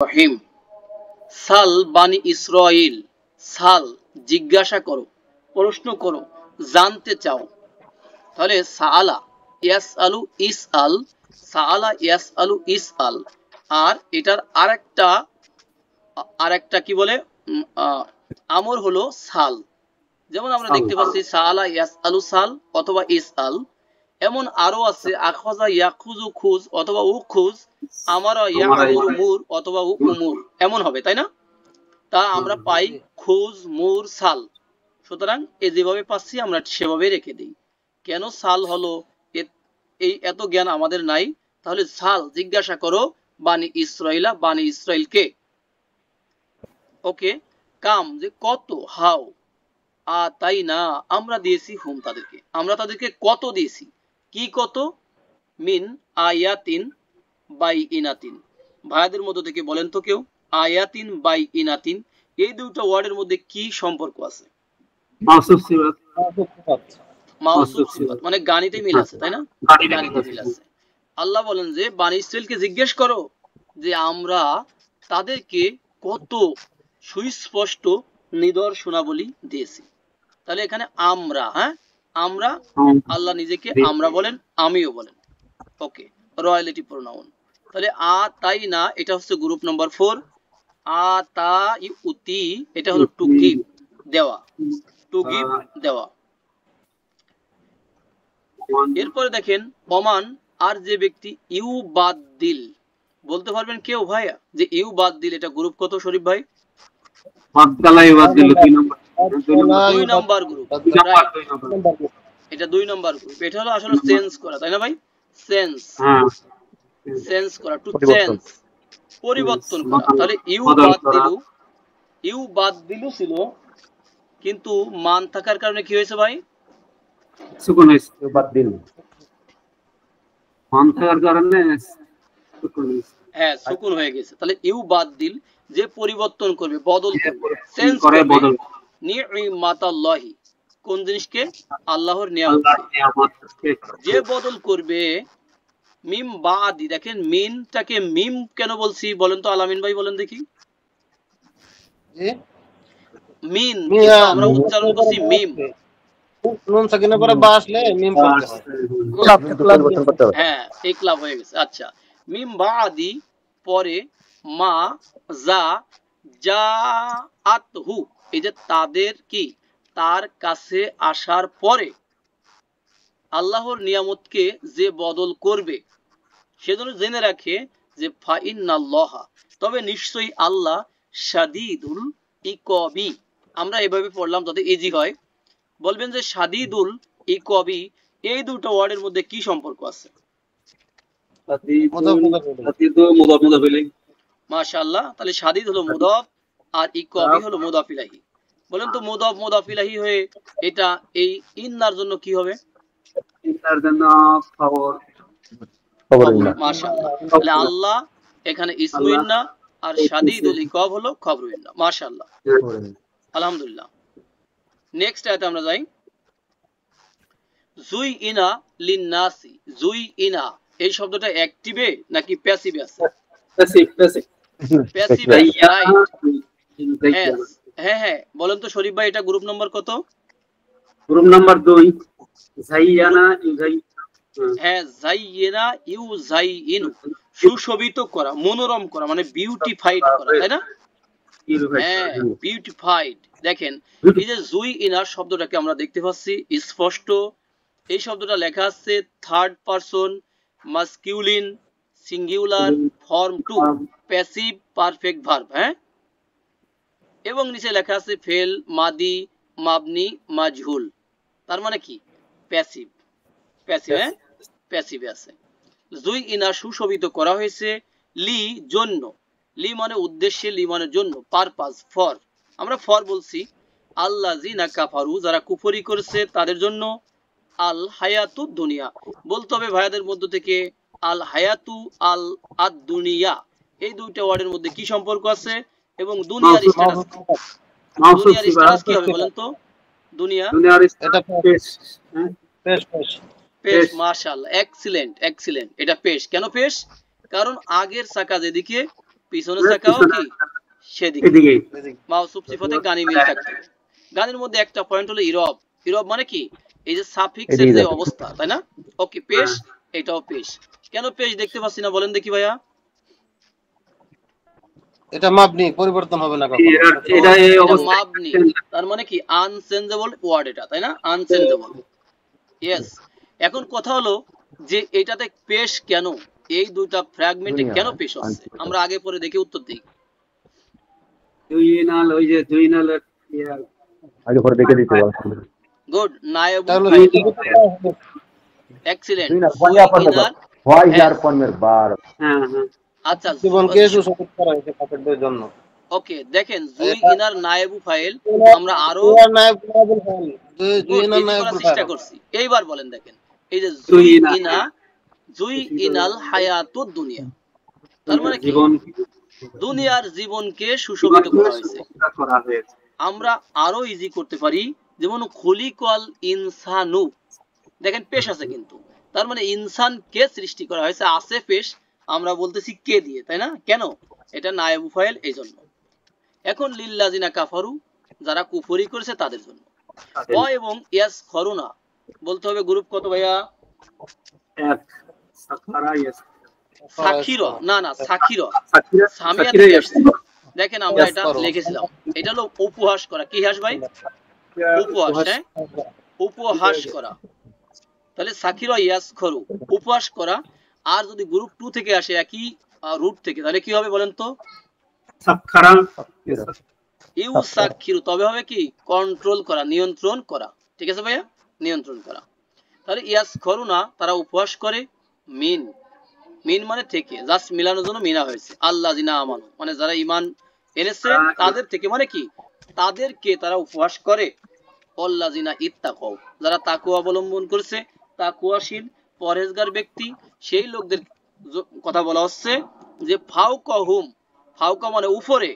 রহিম। সাল বানি ইসরাইল, সাল জিজ্ঞাসা করো, প্রশ্ন করো, জানতে চাও। তাহলে সাআলা ইয়াসআলু ইসআল, সাআলা ইয়াসআলু ইসআল। আর এটার আরেকটা কি বলে আমর হলো সাল। যেমন আমরা দেখতে পাচ্ছি সাআলা ইয়াসআলু সাল অথবা ইসআল। এমন আরো আছে আখাযা ইয়াখুযু খুজ অথবা উখুজ, আমারা ইয়ামুরু মুর অথবা উমুর, এমন হবে, তাই না? তা আমরা পাই খুজ মুর সাল। সুতরাং এই যেভাবে পাচ্ছি আমরা সেভাবে রেখে দিই। কেন সাল হলো এই এত জ্ঞান আমাদের নাই। তাহলে সাল জিজ্ঞাসা করো বানি ইসরাইলা, বানি ইসরাইলকে। ওকে, কাম যে কত, হাউ, তাই না আমরা দিয়েছি হুম তাদেরকে, আমরা তাদেরকে কত দিয়েছি, কি কত, মিন আয়াতিন বাই ইনাতিন। ভাইয়াদের মধ্য থেকে বলেন তো কেউ আয়াতিন বাই ইনাতিন এই দুটো ওয়ার্ডের মধ্যে কি সম্পর্ক আছে? মাউসুফ সিফাত মানে গানিতে মিল আছে, তাই না? গানিতে মিল আছে। আল্লাহ বলেন যে বানি ইসরাইলকে জিজ্ঞেস করো যে আমরা তাদেরকে কত সুস্পষ্ট নিদর্শনাবলী দিয়েছি। তাহলে এখানে আমরা, আমরা, আল্লাহ নিজেকে আমরা বলেন, আমিও বলেন। ওকে, রয়্যালিটি প্রোনাউন। তাহলে তাই না এটা হচ্ছে গ্রুপ নাম্বার 4। তা ইউতি এটা হলো টু গিভ, দেওয়া, টু গিভ, দেওয়া। এরপরে দেখেন ওমান, আর যে ব্যক্তি ইউ বাদ দিল, বলতে পারবেন কেউ ভাইয়া যে ইউ বাদ দিল এটা গ্রুপ কত শরীফ ভাই? 2 নাম্বার গ্রুপ, এটা 2 নাম্বার গ্রুপ। এটা হলো আসলে চেঞ্জ করা, তাই না ভাই? চেঞ্জ করা, টু চেঞ্জ, পরিবর্তন করা। তাহলে ইউ বাদ দিলু ছিল, কিন্তু মান থাকার কারণে কি হয়েছে ভাই? সুকুন হয়েছে, বাদ দিল মান থাকার কারণে সুকুন হয়েছে। হ্যাঁ, সুকুন হয়ে গেছে। তাহলে ইউ বাদ দিল যে পরিবর্তন করবে, বদল করবে, চেঞ্জ করবে, নি'মাতাল্লাহি কোন জিনিসকে? আল্লাহর নিয়ামতকে। যে বদল করবে মিম বাদি, দেখেন মিনটাকে মিম কেন বলছি বলেন তো আলামিন ভাই, বলেন দেখি। মিন আমরা উচ্চারণ করছি মিম, নুন সাকিনের পরে বা আসলে মিম পড়তে হয়। হ্যাঁ, ইকলাব হয়ে গেছে। আচ্ছা, মিম বাদি পরে মা যা জাআতহু, এই যে তাদের কি, তার কাছে আসার পরে আল্লাহর নিয়ামতকে যে বদল করবে সেজন্য জেনে রাখে যে ফাইন্নাল্লাহা, তবে নিশ্চয়ই আল্লাহ শাদীদুল ইকবি। আমরা এভাবে পড়লাম যাতে ইজি হয়। বলবেন যে শাদীদুল ইকবি এই দুটো ওয়ার্ডের মধ্যে কি সম্পর্ক আছে? মাশাআল্লাহ। তাহলে শাদীদ হলো মুদাফ আর ইকবি হলো মুদাফ ইলাইহি। বলেন তো মুদাফ মুদাফ ইলাইহি হয়ে এটা এই ইন্নার জন্য কি হবে? ইন্নার জন্য খবর। মাশাআল্লাহ। তাহলে আল্লাহ এখানে ইসমু ইন্না আর শাদীদুল ইকব হলো খবর ইন্না। মাশাআল্লাহ, আলহামদুলিল্লাহ। নেক্সট আয়াতে আমরা যাই। জুই ইনা লিন্নাসি, জুই ইনা এই শব্দটা অ্যাক্টিভে নাকি প্যাসিভে আছে? Passive, right. হ্যাঁ, বলেন তো শরীফ ভাই এটা গ্রুপ নাম্বার কত? Group number 2। জাইয়ানা ইউজাই, হ্যাঁ, জাইয়ানা ইউজাইনু, সুশোভিত করা, মনোরম করা, মানে বিউটিফাইড করা, তাই না? হ্যাঁ, বিউটিফাইড। দেখেন এই যে জুই ইনার শব্দটাকে আমরা দেখতে পাচ্ছি স্পষ্ট। এই শব্দটা লেখা আছে third person masculine singular form 2 passive perfect verb. হ্যাঁ, এবং নিচে লেখা আছে ফেল মাদি মাবনি মাজহুল, তার মানে কি? প্যাসিভ। হ্যাঁ, প্যাসিভে আছে। জুই ইনা সুশোভিত করা হয়েছে লি জন্য, লি মানে উদ্দেশ্যে, লি মানে জন্য, পারপাস, ফর। আমরা ফর বলছি। আল্লাযিনা কাফারু যারা কুফরি করেছে তাদের জন্য, আল হায়াতু দুনিয়া বলতে হবে ভাইয়াদের মধ্য থেকে আল হায়াতু আল আদ দুনিয়া এই দুইটা ওয়ার্ডের মধ্যে কি সম্পর্ক আছে এবং দুনিয়ার স্ট্যাটাস কি? দুনিয়ার স্ট্যাটাস কি হবে বলেন তো? দুনিয়ার এটা পেশ পেশ পেশ। মাশাআল্লাহ, এক্সিলেন্ট। এটা পেশ। কেন পেশ? কারণ আগের চাকা যেদিকে পিছনে তাকাও কি সেদিকে। এদিকে মাউসুফ সিফাতে গানি মিল থাকতে হবে। গানের মধ্যে একটা পয়েন্ট হলো ইরব। ইরব মানে কি, এই যে সাফিক্সের যে অবস্থা, তাই না? ওকে, পেশ, এটাও পেশ। কেন পেশ দেখতে পাচ্ছি না বলেন দেখি ভাইয়া? এটা মাবনি, পরিবর্তন হবে না কখনো। এটা এই এটা অবস্থা মাবনি, তার মানে কি আনচেঞ্জেবল ওয়ার্ড এটা, তাই না? আনচেঞ্জেবল। ইয়েস। এখন কথা হলো যে এটাতে পেশ কেন, এই দুইটা ফ্র্যাগমেন্টে কেন পেশ হচ্ছে, আমরা আগে পরে দেখে উত্তর দিই। জুইনাল, ওই যে জুইনালের আগে পরে দেখে দিতে বল। গুড, নায়েব তাহলে ফাইল, এক্সিলেন্ট। জুইনার হোয়াই ইয়ার পণ্যের বার। হ্যাঁ হ্যাঁ আচ্ছা, জীবনকে সুসংগত করা হয়েছে কাফেরদের জন্য। ওকে, দেখেন জুই ইনার নায়েবু ফাইল আমরা আরো জুইনার নায়েবুল ফাইল, জুইনার নায়েবুল চেষ্টা ফাইল। করছি। এইবার বলেন, দেখেন এই যে জুই ইনা, জুই ইনাল হায়াতুদ দুনিয়া, তার মানে কি জীবন দুনিয়ার জীবনকে সুশোভিত করা হয়েছে। করা হয়েছে। আমরা আরো ইজি করতে পারি, যেমন খুলিকল ইনসানু, দেখেন পেশ আছে কিন্তু, তার মানে ইনসানকে সৃষ্টি করা হয়েছে, আছে পেশ, আমরা বলতেছি কে দিয়ে, তাই না? কেন? এটা নায়েবু ফাইল, এই জন্য। এখন লিল্লাযিনা কাফারু, যারা কুফরি করেছে তাদের জন্য। অ এবং ইয়াস খরুনা বলতে হবে গ্রুপ কত ভাইয়া? এক সাখারা ইয়েস সাকির, না না সাকির, সাকিরা সামিয়া সাকিরা থেকে ইয়েস আসছে। দেখেন আমরা এটা লিখেছিলাম, এটা হলো উপহাস করা। কি হাস ভাই? উপহাস, হ্যাঁ, উপহাস করা। তাহলে সাকিরা ইয়াস খরু, উপহাস করা। আর যদি গ্রুপ 2 থেকে আসে একই রুট থেকে, তাহলে কি হবে বলেন তো? সাখারা ইউ সাকিরু, তবে হবে কি কন্ট্রোল করা, নিয়ন্ত্রণ করা। ঠিক আছে ভাইয়া, নিয়ন্ত্রণ করা। তাহলে ইয়াস খরুনা, তারা উপহাস করে। মিন, মিন মানে থেকে, জাস্ট মিলানোর জন্য মিনা হয়েছে। আল্লাহ জিনা আমানু মানে যারা ঈমান এনেছে তাদের থেকে, মানে কি তাদেরকে তারা উপহাস করে। আল্লাহ জিনা ইত্তাকাউ, যারা তাকওয়া অবলম্বন করেছে, তাকওয়াশীল পরহেজগার ব্যক্তি, সেই লোকদের কথা বলা হচ্ছে যে ফাওকাহুম, ফাওকা মানে উপরে,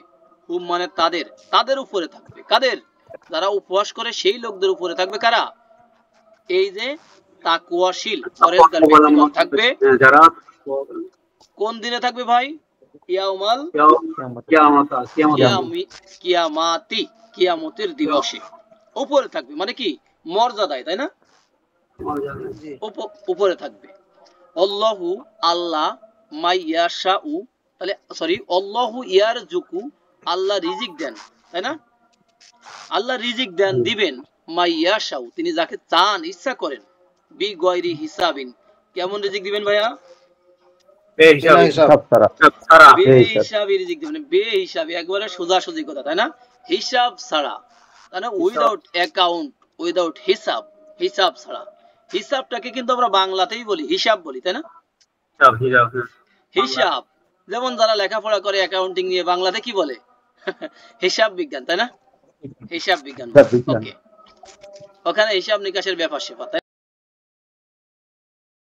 হুম মানে তাদের, তাদের উপরে থাকবে। কাদের? যারা উপহাস করে সেই লোকদের উপরে থাকবে। কারা? এই যে তাকওয়াশীল পরহেজগার ব্যক্তিগণ থাকবে। যারা কোন দিনে থাকবে ভাই? ইয়াউমাল কিয়ামাতি, কিয়ামতের দিবসে উপরে থাকবে, মানে কি মর্যাদায়, তাই না? উপরে থাকবে। আল্লাহু, আল্লাহ, মাইয়াশাউ, তাহলে সরি আল্লাহু ইয়ারজুকু, আল্লাহ রিজিক দেন, তাই না? আল্লাহ রিজিক দেন, দিবেন, মাইয়াশাউ, তিনি যাকে চান, ইচ্ছা করেন, বি গয়রি হিসাবিন। কেমন রিজিক দিবেন ভাইয়া? একবারে সোজাসুজি কথা, তাই না? হিসাব ছাড়া, তাই না? উইদাউট অ্যাকাউন্ট, উইদাউট হিসাব, হিসাব ছাড়া। হিসাবটাকে কিন্তু আমরা বাংলাতেই বলি হিসাব বলি, তাই না? হিসাব, যেমন যারা লেখাপড়া করে অ্যাকাউন্টিং নিয়ে, বাংলাতে কি বলে? হিসাব বিজ্ঞান, তাই না? হিসাব বিজ্ঞান। ওকে, ওখানে হিসাব নিকাশের ব্যাপার স্যাপার।